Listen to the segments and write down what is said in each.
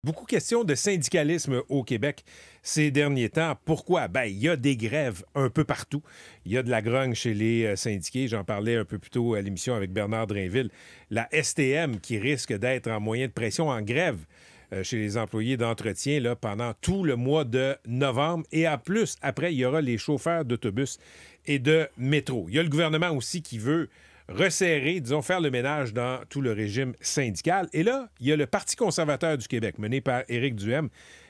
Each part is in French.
Beaucoup question de syndicalisme au Québec ces derniers temps. Pourquoi? Ben, il y a des grèves un peu partout. Il y a de la grogne chez les syndiqués. J'en parlais un peu plus tôt à l'émission avec Bernard Drainville. La STM qui risque d'être en moyen de pression en grève chez les employés d'entretien là, pendant tout le mois de novembre. Et en plus, après, il y aura les chauffeurs d'autobus et de métro. Il y a le gouvernement aussi qui veut resserrer, disons, faire le ménage dans tout le régime syndical. Et là, il y a le Parti conservateur du Québec, mené par Éric Duhem,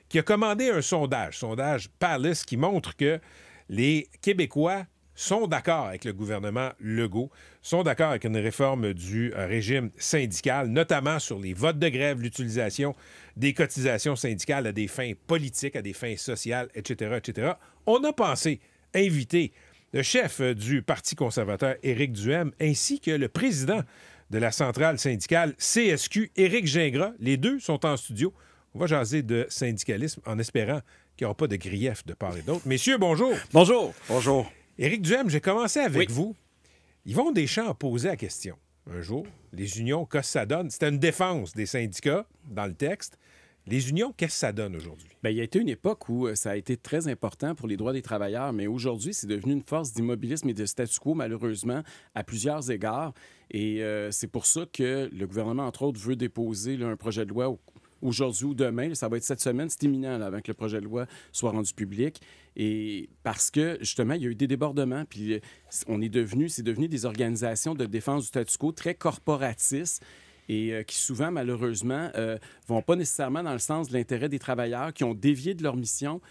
qui a commandé un sondage Palace, qui montre que les Québécois sont d'accord avec le gouvernement Legault, sont d'accord avec une réforme du régime syndical, notamment sur les votes de grève, l'utilisation des cotisations syndicales à des fins politiques, à des fins sociales, etc., etc. On a pensé inviter le chef du Parti conservateur, Éric Duhem, ainsi que le président de la centrale syndicale CSQ, Éric Gingras. Les deux sont en studio. On va jaser de syndicalisme en espérant qu'il n'y aura pas de grief de part et d'autre. Messieurs, bonjour. Bonjour. Bonjour. Éric Duhem, j'ai commencé avec vous. Yvon Deschamps a posé la question un jour. Les unions, qu'est-ce que ça donne? C'était une défense des syndicats dans le texte. Les unions, qu'est-ce que ça donne aujourd'hui? Bien, il y a été une époque où ça a été très important pour les droits des travailleurs, mais aujourd'hui, c'est devenu une force d'immobilisme et de statu quo, malheureusement, à plusieurs égards. Et c'est pour ça que le gouvernement, entre autres, veut déposer un projet de loi aujourd'hui ou demain. Ça va être cette semaine, c'est imminent là, avant que le projet de loi soit rendu public. Et parce que, justement, il y a eu des débordements, puis c'est devenu des organisations de défense du statu quo très corporatistes, et qui souvent, malheureusement, vont pas nécessairement dans le sens de l'intérêt des travailleurs, qui ont dévié de leur mission,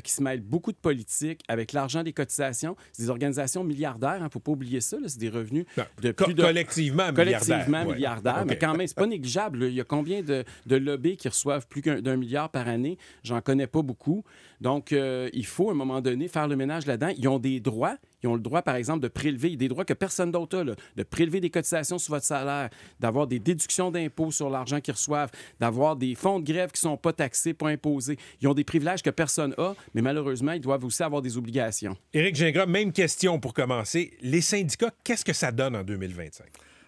qui se mêlent beaucoup de politique avec l'argent des cotisations. C'est des organisations milliardaires, il ne faut pas oublier ça. C'est des revenus de plus de... Collectivement milliardaires, ouais. mais quand même, c'est pas négligeable. Il y a combien de lobbies qui reçoivent plus d'1 milliard par année? J'en connais pas beaucoup. Donc, il faut, à un moment donné, faire le ménage là-dedans. Ils ont des droits. Ils ont le droit, par exemple, de prélever des droits que personne d'autre a, là, de prélever des cotisations sur votre salaire, d'avoir des déductions d'impôts sur l'argent qu'ils reçoivent, d'avoir des fonds de grève qui ne sont pas taxés, pas imposés. Ils ont des privilèges que personne n'a, mais malheureusement, ils doivent aussi avoir des obligations. Éric Gingras, même question pour commencer. Les syndicats, qu'est-ce que ça donne en 2025?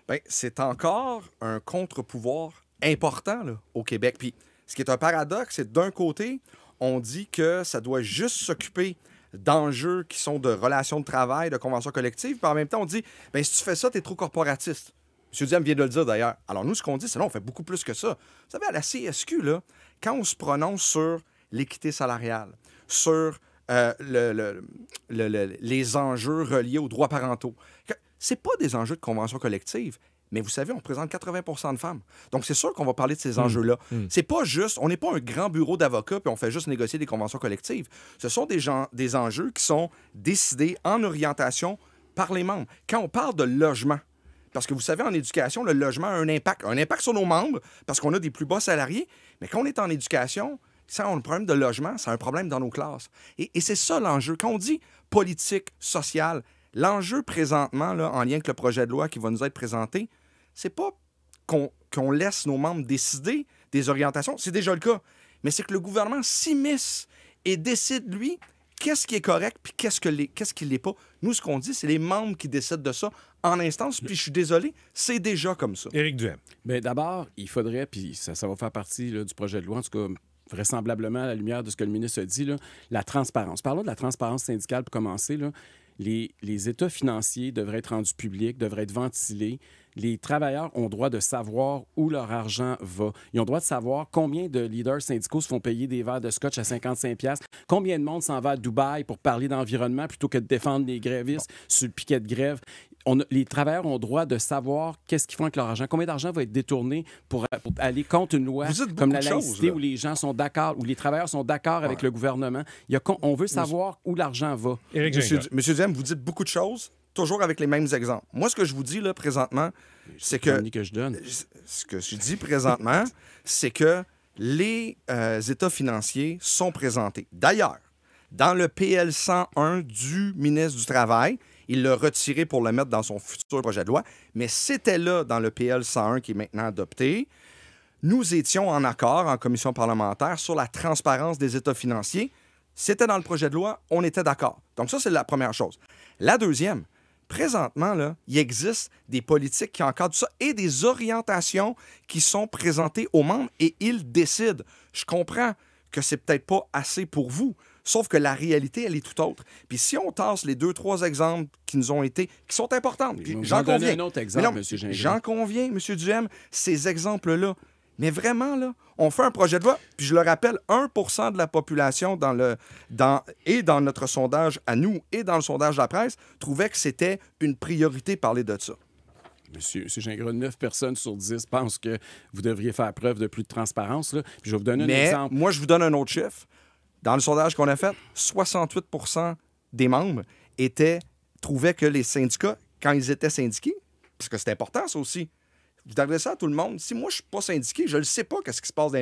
Bien, c'est encore un contre-pouvoir important là, au Québec. Puis, ce qui est un paradoxe, c'est que d'un côté, on dit que ça doit juste s'occuper d'enjeux qui sont de relations de travail, de conventions collectives. Puis en même temps, on dit, bien, si tu fais ça, tu es trop corporatiste. M. Duhem vient de le dire, d'ailleurs. Alors, nous, ce qu'on dit, c'est non, on fait beaucoup plus que ça. Vous savez, à la CSQ, là, quand on se prononce sur l'équité salariale, sur les enjeux reliés aux droits parentaux, c'est pas des enjeux de convention collective. Mais vous savez, on représente 80 de femmes. Donc, c'est sûr qu'on va parler de ces enjeux-là. C'est pas juste... On n'est pas un grand bureau d'avocats puis on fait juste négocier des conventions collectives. Ce sont des enjeux qui sont décidés en orientation par les membres. Quand on parle de logement, parce que vous savez, en éducation, le logement a un impact sur nos membres parce qu'on a des plus bas salariés. Mais quand on est en éducation, ça, on a un problème de logement, c'est un problème dans nos classes. Et c'est ça l'enjeu. Quand on dit politique, sociale, l'enjeu présentement, là, en lien avec le projet de loi qui va nous être présenté, c'est pas qu'on laisse nos membres décider des orientations, c'est déjà le cas, mais c'est que le gouvernement s'immisce et décide, lui, qu'est-ce qui est correct puis qu'est-ce qui l'est pas. Nous, ce qu'on dit, c'est les membres qui décident de ça en instance, puis je suis désolé, c'est déjà comme ça. Éric Duhem. Bien, d'abord, il faudrait, puis ça va faire partie là, du projet de loi, en tout cas, vraisemblablement à la lumière de ce que le ministre a dit, là, la transparence. Parlons de la transparence syndicale pour commencer, là. Les états financiers devraient être rendus publics, devraient être ventilés. Les travailleurs ont droit de savoir où leur argent va. Ils ont droit de savoir combien de leaders syndicaux se font payer des verres de scotch à 55$, combien de monde s'en va à Dubaï pour parler d'environnement plutôt que de défendre les grévistes sur le piquet de grève. Les travailleurs ont droit de savoir qu'est-ce qu'ils font avec leur argent, combien d'argent va être détourné pour aller contre une loi comme la laïcité où les gens sont d'accord, où les travailleurs sont d'accord avec le gouvernement. On veut savoir où l'argent va. Monsieur Duhem, vous dites beaucoup de choses, toujours avec les mêmes exemples. Moi, ce que je vous dis là présentement, c'est que... Ce que je dis présentement, c'est que les états financiers sont présentés. D'ailleurs, dans le PL 101 du ministre du Travail, il l'a retiré pour le mettre dans son futur projet de loi, mais c'était là dans le PL 101 qui est maintenant adopté. Nous étions en accord en commission parlementaire sur la transparence des états financiers. C'était dans le projet de loi, on était d'accord. Donc ça, c'est la première chose. La deuxième, présentement, là, il existe des politiques qui encadrent ça et des orientations qui sont présentées aux membres et ils décident. Je comprends que c'est peut-être pas assez pour vous. Sauf que la réalité, elle est tout autre. Puis si on tasse les 2-3 exemples qui nous ont été, qui sont importants, puis j'en conviens. Un autre exemple, M. Gingras. J'en conviens, M. Duhem, ces exemples-là. Mais vraiment, là, on fait un projet de loi, puis je le rappelle, 1% de la population dans notre sondage à nous et dans le sondage de la presse trouvait que c'était une priorité parler de ça. Monsieur Gingras, 9 personnes sur 10 pensent que vous devriez faire preuve de plus de transparence. Là. Puis je vais vous donner un exemple. Moi, je vous donne un autre chiffre. Dans le sondage qu'on a fait, 68% des membres trouvaient que les syndicats, quand ils étaient syndiqués, parce que c'est important, ça aussi, vous adressez ça à tout le monde. Si moi, je ne suis pas syndiqué, je ne sais pas ce qui se passe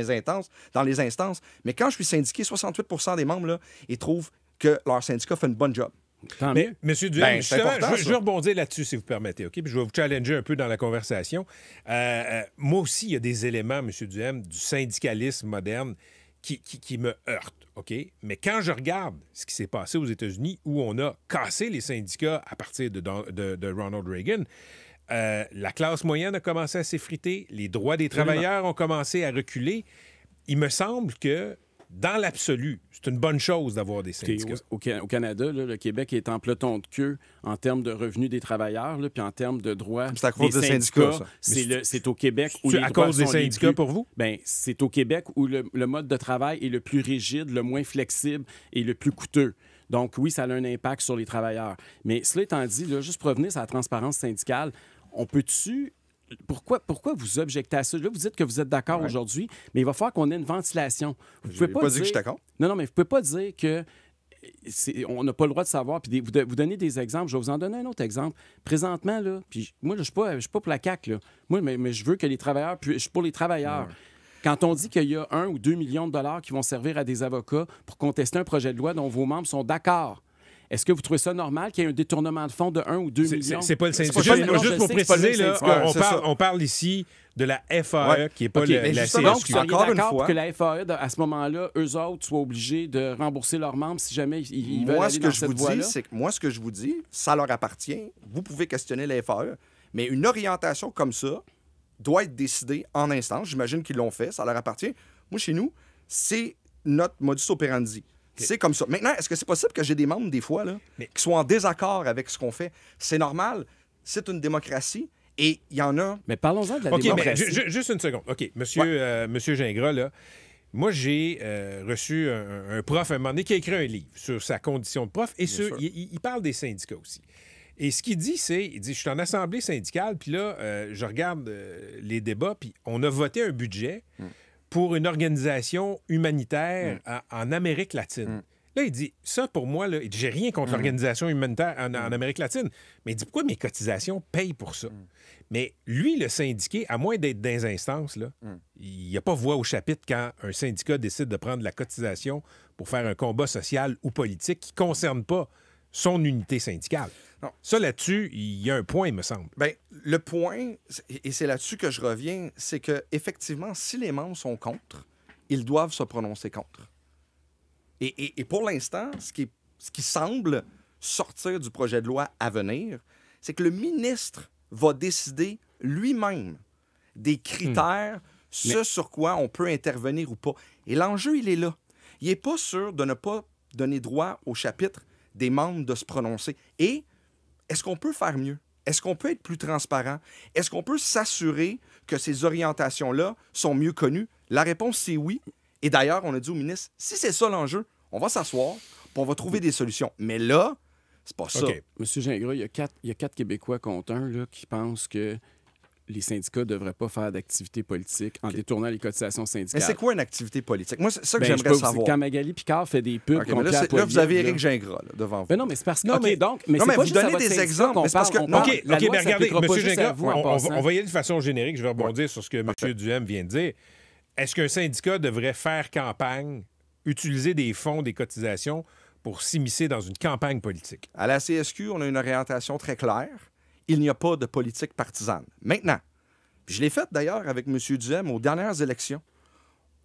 dans les instances. Mais quand je suis syndiqué, 68% des membres, là, ils trouvent que leur syndicat fait une bonne job. Mais, M. Duhem, je vais rebondir là-dessus, si vous permettez, OK? Puis je vais vous challenger un peu dans la conversation. Moi aussi, il y a des éléments, M. Duhem, du syndicalisme moderne qui me heurtent, OK? Mais quand je regarde ce qui s'est passé aux États-Unis, où on a cassé les syndicats à partir de Ronald Reagan, la classe moyenne a commencé à s'effriter, les droits des travailleurs ont commencé à reculer. Il me semble que, dans l'absolu, c'est une bonne chose d'avoir des syndicats. Au Canada, là, le Québec est en peloton de queue en termes de revenus des travailleurs, là, puis en termes de droits des syndicats. C'est au Québec où les droits à cause des sont syndicats pour vous? Bien, c'est au Québec où le mode de travail est le plus rigide, le moins flexible et le plus coûteux. Donc oui, ça a un impact sur les travailleurs. Mais cela étant dit, là, juste pour revenir sur la transparence syndicale, on peut-tu... Pourquoi vous objectez à ça? Là, vous dites que vous êtes d'accord aujourd'hui, mais il va falloir qu'on ait une ventilation. Vous pouvez pas dire que je suis d'accord. Non, mais vous ne pouvez pas dire que on n'a pas le droit de savoir. Puis vous donnez des exemples. Je vais vous en donner un autre exemple. Présentement, là, puis moi, je ne suis pas pour la CAQ. Là. Moi, mais je veux que les travailleurs... Je suis pour les travailleurs. Ouais. Quand on dit qu'il y a 1 ou 2 millions de dollars qui vont servir à des avocats pour contester un projet de loi dont vos membres sont d'accord, est-ce que vous trouvez ça normal qu'il y ait un détournement de fonds de 1 ou 2 millions? C'est pas le syndicat. Juste pour préciser, là, on parle ici de la FAE, qui n'est pas la CSQ. Donc, vous seriez d'accord pour que la FAE, à ce moment-là, eux autres soient obligés de rembourser leurs membres si jamais ils veulent aller dans cette voie-là? Moi, ce que je vous dis, ça leur appartient. Vous pouvez questionner la FAE, mais une orientation comme ça doit être décidée en instance. J'imagine qu'ils l'ont fait, ça leur appartient. Moi, chez nous, c'est notre modus operandi. C'est comme ça. Maintenant, est-ce que c'est possible que j'ai des membres, des fois, là, qui soient en désaccord avec ce qu'on fait? C'est normal. C'est une démocratie. Et il y en a... Mais parlons-en de la démocratie. Mais juste une seconde. OK, Monsieur Gingras, là, moi, j'ai reçu un prof, à un moment donné, qui a écrit un livre sur sa condition de prof. Et il parle des syndicats aussi. Et ce qu'il dit, je suis en assemblée syndicale, puis là, je regarde les débats, puis on a voté un budget pour une organisation humanitaire en Amérique latine. Là, il dit, ça, pour moi, là, j'ai rien contre l'organisation humanitaire en Amérique latine, mais il dit, pourquoi mes cotisations payent pour ça? Mais lui, le syndiqué, à moins d'être dans les instances, là, il n'y a pas voix au chapitre quand un syndicat décide de prendre la cotisation pour faire un combat social ou politique qui ne concerne pas son unité syndicale. Non. Ça, là-dessus, il y a un point, il me semble. Bien, le point, et c'est là-dessus que je reviens, c'est que effectivement, si les membres sont contre, ils doivent se prononcer contre. Et pour l'instant, ce qui semble sortir du projet de loi à venir, c'est que le ministre va décider lui-même des critères, sur quoi on peut intervenir ou pas. Et l'enjeu, il est là. Il n'est pas sûr de ne pas donner droit au chapitre des membres de se prononcer. Et est-ce qu'on peut faire mieux? Est-ce qu'on peut être plus transparent? Est-ce qu'on peut s'assurer que ces orientations-là sont mieux connues? La réponse, c'est oui. Et d'ailleurs, on a dit au ministre, si c'est ça l'enjeu, on va s'asseoir, puis on va trouver des solutions. Mais là, c'est pas ça. Monsieur Gingras, il y a 4 Québécois contre 1 là, qui pensent que les syndicats ne devraient pas faire d'activité politique en détournant les cotisations syndicales. Mais c'est quoi une activité politique? Moi, c'est ça que j'aimerais savoir. Quand Magali Picard fait des pubs contre là, vous avez Éric Gingras là, devant vous. Mais non, mais c'est parce que... mais vous donnez des exemples. OK, mais regardez, M. Gingras, on va y aller de façon générique. Je vais rebondir sur ce que M. Duhem vient de dire. Est-ce qu'un syndicat devrait faire campagne, utiliser des fonds, des cotisations pour s'immiscer dans une campagne politique? À la CSQ, on a une orientation très claire. Il n'y a pas de politique partisane. Maintenant, je l'ai fait d'ailleurs avec M. Duhem aux dernières élections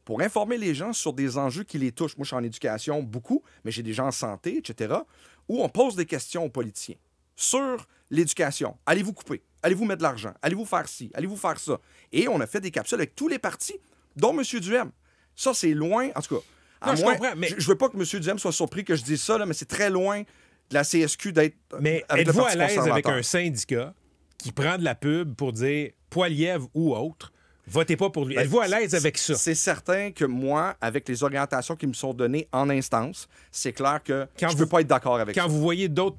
pour informer les gens sur des enjeux qui les touchent. Moi, je suis en éducation beaucoup, mais j'ai des gens en santé, etc., où on pose des questions aux politiciens sur l'éducation. Allez-vous couper? Allez-vous mettre de l'argent? Allez-vous faire ci? Allez-vous faire ça? Et on a fait des capsules avec tous les partis, dont M. Duhem. Ça, c'est loin, en tout cas. Non, je comprends, mais... Je veux pas que M. Duhem soit surpris que je dise ça, là, mais c'est très loin de la CSQ d'être Mais avec le êtes-vous à Parti l'aise conservateur. avec un syndicat qui prend de la pub pour dire Poilievre ou autre, votez pas pour lui? Ben, Êtes-vous à l'aise avec ça? C'est certain que moi, avec les orientations qui me sont données en instance, c'est clair que je ne peux pas être d'accord avec ça. Quand vous voyez d'autres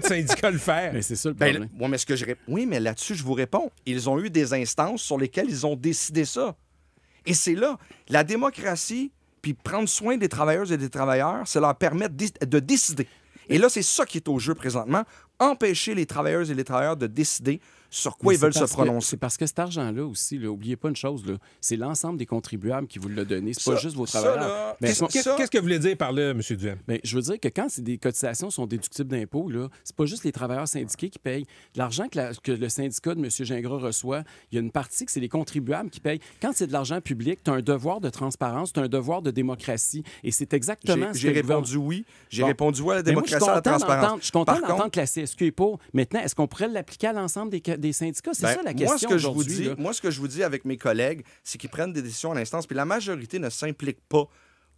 syndicats le faire... Mais c'est ça le problème. Oui, mais là-dessus, je vous réponds. Ils ont eu des instances sur lesquelles ils ont décidé ça. Et c'est là, la démocratie, puis prendre soin des travailleuses et des travailleurs, ça leur permet de décider. Et là, c'est ça qui est au jeu présentement, empêcher les travailleuses et les travailleurs de décider sur quoi ils veulent se prononcer. C'est parce que cet argent-là aussi, n'oubliez pas une chose, là, c'est l'ensemble des contribuables qui vous l'a donné. C'est pas juste vos travailleurs. Qu'est-ce que vous voulez dire par là, M. Duhem? Bien, je veux dire que quand des cotisations sont déductibles d'impôts, c'est pas juste les travailleurs syndiqués qui payent. L'argent que le syndicat de M. Gingras reçoit, il y a une partie que c'est les contribuables qui payent. Quand c'est de l'argent public, tu as un devoir de transparence, tu as un devoir de démocratie. Et c'est exactement ce que J'ai répondu oui. J'ai répondu oui à la démocratie, moi, à la transparence. Je suis content d'entendre que la CSQ est pour. Maintenant, est-ce qu'on pourrait l'appliquer à l'ensemble des syndicats? C'est ça la question Moi, ce que je vous dis avec mes collègues, c'est qu'ils prennent des décisions à l'instance, puis la majorité ne s'implique pas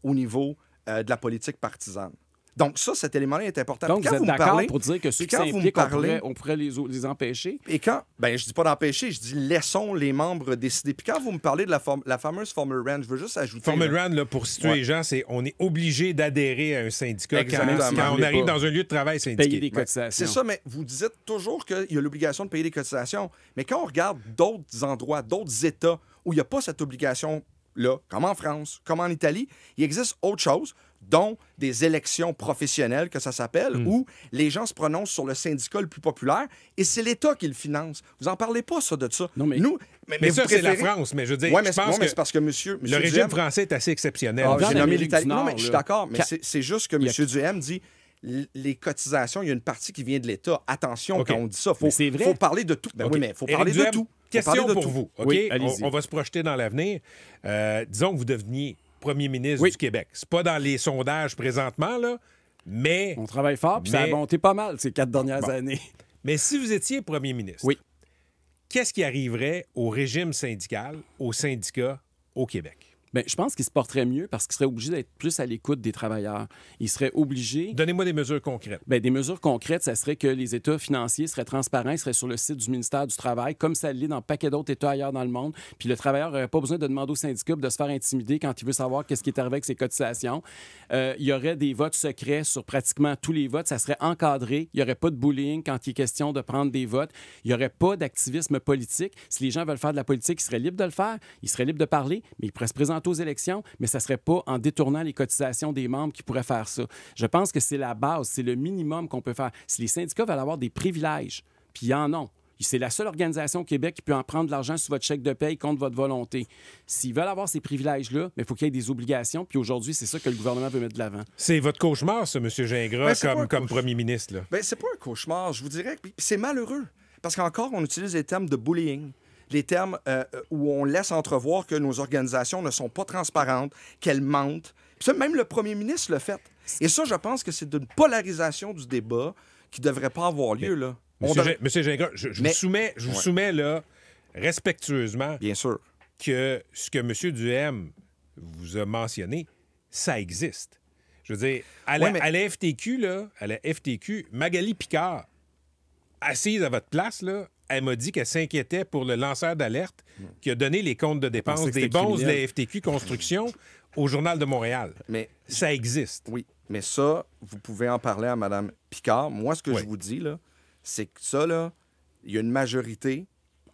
au niveau de la politique partisane. Donc ça, cet élément-là est important. Donc, vous êtes d'accord pour dire que ceux qui s'impliquent, on pourrait les empêcher? Et quand... Ben, je dis pas d'empêcher, je dis laissons les membres décider. Puis quand vous me parlez de la fameuse Formule Rand, je veux juste ajouter... Formule Rand, là, pour situer les gens, c'est on est obligé d'adhérer à un syndicat quand on pas arrive dans un lieu de travail syndiqué. Payer des cotisations. C'est ça, mais vous dites toujours qu'il y a l'obligation de payer des cotisations. Mais quand on regarde d'autres endroits, d'autres États où il n'y a pas cette obligation-là, comme en France, comme en Italie, il existe autre chose, dont des élections professionnelles, que ça s'appelle, où les gens se prononcent sur le syndicat le plus populaire, et c'est l'État qui le finance. Vous en parlez pas, ça, de ça. Non, mais... Nous, mais ça, c'est la France, mais je veux dire, ouais, mais je pense que c'est parce que monsieur le régime Duhem... français est assez exceptionnel. J'ai nommé l'Italie. Non, mais je suis d'accord, mais c'est juste que M. Duhem dit les cotisations, il y a une partie qui vient de l'État. Attention, quand on dit ça, il faut parler de tout. Ben oui, mais il faut parler de tout. Question pour vous, OK? Oui, on va se projeter dans l'avenir. Disons que vous deveniez premier ministre du Québec. C'est pas dans les sondages présentement, là, mais... On travaille fort, puis ça a monté pas mal ces 4 dernières années. Mais si vous étiez premier ministre, qu'est-ce qui arriverait au régime syndical, aux syndicats au Québec? Bien, je pense qu'il se porterait mieux parce qu'il serait obligé d'être plus à l'écoute des travailleurs. Il serait obligé... Donnez-moi des mesures concrètes. Bien, des mesures concrètes, ça serait que les États financiers seraient transparents, ils seraient sur le site du ministère du Travail, comme ça l'est dans un paquet d'autres États ailleurs dans le monde. Puis le travailleur n'aurait pas besoin de demander au syndicat de se faire intimider quand il veut savoir qu'est-ce qui est arrivé avec ses cotisations. Il y aurait des votes secrets sur pratiquement tous les votes. Ça serait encadré. Il n'y aurait pas de bullying quand il est question de prendre des votes. Il n'y aurait pas d'activisme politique. Si les gens veulent faire de la politique, ils seraient libres de le faire. Ils seraient libres de parler, mais ils pourraient se présenter aux élections, mais ça ne serait pas en détournant les cotisations des membres qui pourraient faire ça. Je pense que c'est la base, c'est le minimum qu'on peut faire. Si les syndicats veulent avoir des privilèges, puis ils en ont, c'est la seule organisation au Québec qui peut en prendre de l'argent sur votre chèque de paye contre votre volonté. S'ils veulent avoir ces privilèges-là, il faut qu'il y ait des obligations, puis aujourd'hui, c'est ça que le gouvernement veut mettre de l'avant. C'est votre cauchemar, ça, M. Gingras, comme premier ministre. Là. Ben, c'est pas un cauchemar, je vous dirais. C'est malheureux, parce qu'encore, on utilise les termes de bullying. Les termes où on laisse entrevoir que nos organisations ne sont pas transparentes, qu'elles mentent. Puis ça, même le premier ministre l'a fait. Et ça, je pense que c'est une polarisation du débat qui ne devrait pas avoir lieu. Là. Monsieur Gingras, je vous soumets là, respectueusement bien sûr, que ce que M. Duhem vous a mentionné, ça existe. Je veux dire, à la FTQ, Magali Picard, assise à votre place, là, elle m'a dit qu'elle s'inquiétait pour le lanceur d'alerte qui a donné les comptes de dépenses des bonzes de la FTQ Construction au Journal de Montréal. Mais ça existe. Oui, mais ça, vous pouvez en parler à Mme Picard. Moi, ce que je vous dis, là, c'est que ça, là, il y a une majorité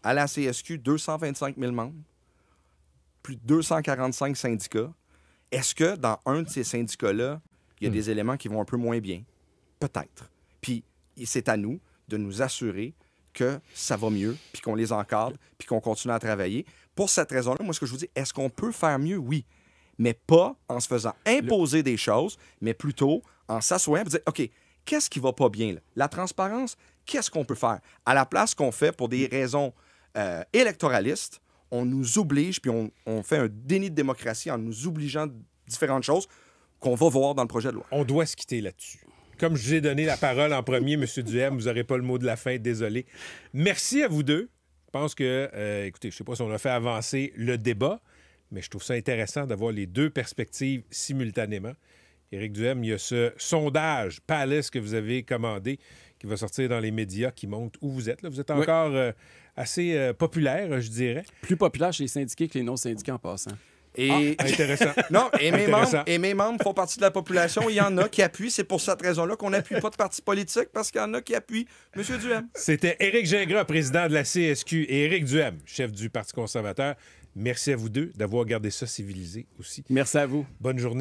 à la CSQ, 225 000 membres, plus de 245 syndicats. Est-ce que dans un de ces syndicats-là, il y a des éléments qui vont un peu moins bien? Peut-être. Puis c'est à nous de nous assurer que ça va mieux, puis qu'on les encadre, puis qu'on continue à travailler. Pour cette raison-là, moi, ce que je vous dis, est-ce qu'on peut faire mieux? Oui. Mais pas en se faisant imposer des choses, mais plutôt en s'assoyant et dire, OK, qu'est-ce qui va pas bien? Là? La transparence, qu'est-ce qu'on peut faire? À la place qu'on fait pour des raisons électoralistes, on nous oblige, puis on fait un déni de démocratie en nous obligeant différentes choses qu'on va voir dans le projet de loi. On doit se quitter là-dessus. Comme je vous ai donné la parole en premier, M. Duhem, vous n'aurez pas le mot de la fin, désolé. Merci à vous deux. Je pense que, écoutez, je ne sais pas si on a fait avancer le débat, mais je trouve ça intéressant d'avoir les deux perspectives simultanément. Éric Duhem, il y a ce sondage Palace que vous avez commandé qui va sortir dans les médias qui montre où vous êtes. Là. Vous êtes encore assez populaire, je dirais. Plus populaire chez les syndiqués que les non-syndiqués en passant. Et... Intéressant. Non, et mes membres font partie de la population. Il y en a qui appuient. C'est pour cette raison-là qu'on n'appuie pas de parti politique, parce qu'il y en a qui appuient M. Duhem. C'était Éric Gingras, président de la CSQ, et Éric Duhem, chef du Parti conservateur. Merci à vous deux d'avoir gardé ça civilisé aussi. Merci à vous. Bonne journée.